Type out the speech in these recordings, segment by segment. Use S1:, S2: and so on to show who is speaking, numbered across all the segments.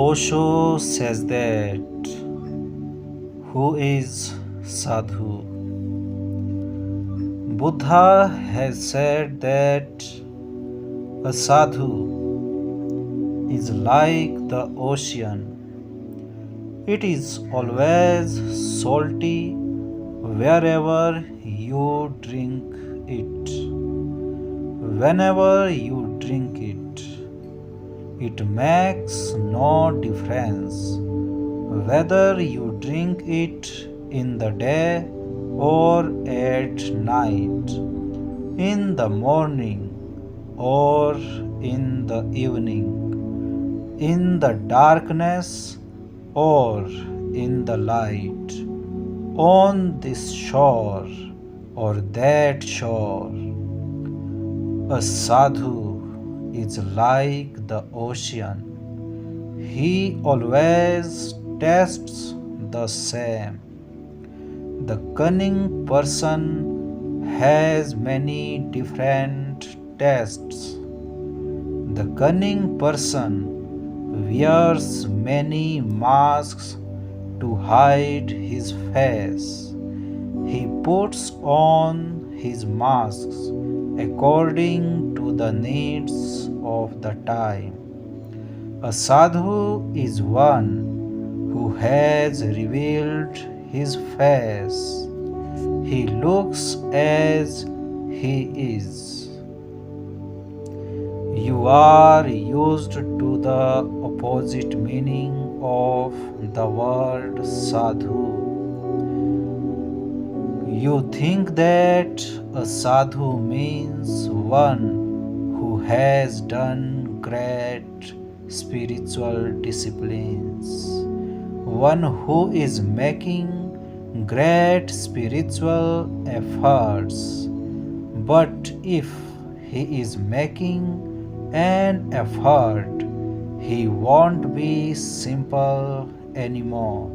S1: Osho says that who is sadhu? Buddha has said that a sadhu is like the ocean. It is always salty wherever you drink it. Whenever you drink it, it makes no difference whether you drink it in the day or at night, in the morning or in the evening, in the darkness or in the light, on this shore or that shore. A sadhu is like the ocean. He always tastes the same. The cunning person has many different tastes. The cunning person wears many masks to hide his face. He puts on his masks according to the needs of the time. A sadhu is one who has revealed his face. He looks as he is. You are used to the opposite meaning of the word sadhu. You think that a sadhu means one who has done great spiritual disciplines, one who is making great spiritual efforts. But if he is making an effort, he won't be simple anymore.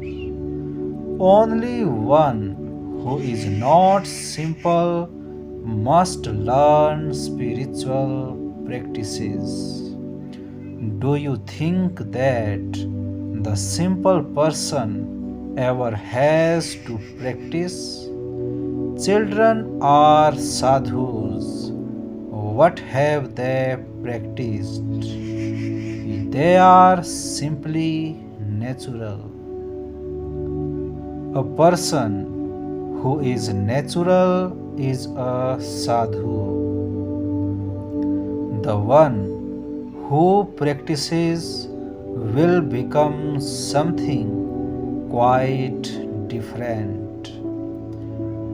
S1: Only one who is not simple must learn spiritual practices. Do you think that the simple person ever has to practice? Children are sadhus. What have they practiced? They are simply natural. A person who is natural is a sadhu. The one who practices will become something quite different.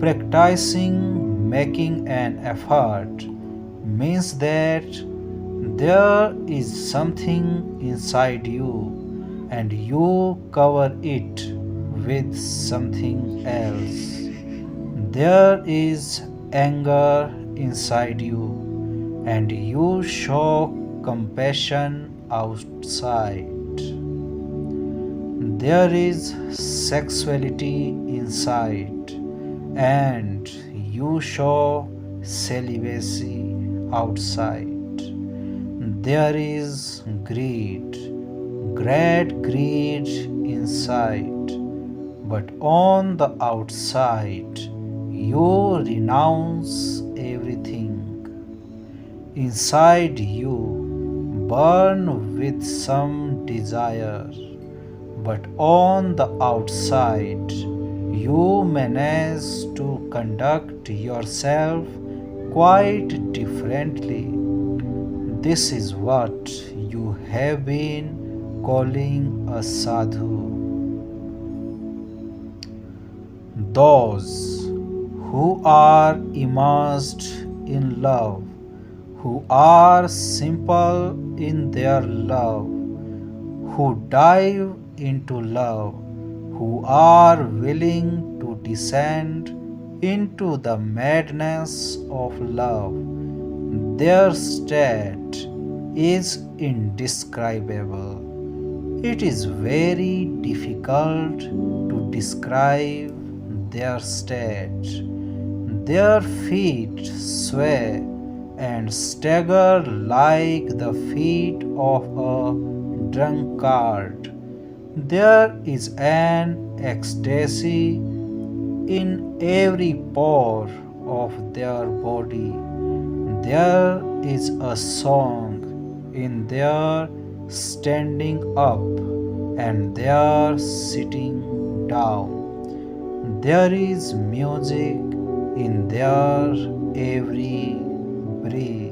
S1: Practicing making an effort means that there is something inside you and you cover it with something else. There is anger inside you and you show compassion outside. There is sexuality inside and you show celibacy outside. There is greed, great greed inside, but on the outside you renounce everything. Inside you burn with some desire, but on the outside you manage to conduct yourself quite differently. This is what you have been calling a sadhu. Those who are immersed in love, who are simple in their love, who dive into love, who are willing to descend into the madness of love, their state is indescribable. It is very difficult to describe their state. Their feet sway and stagger like the feet of a drunkard. There is an ecstasy in every pore of their body. There is a song in their standing up and their sitting down. There is music in their every breath.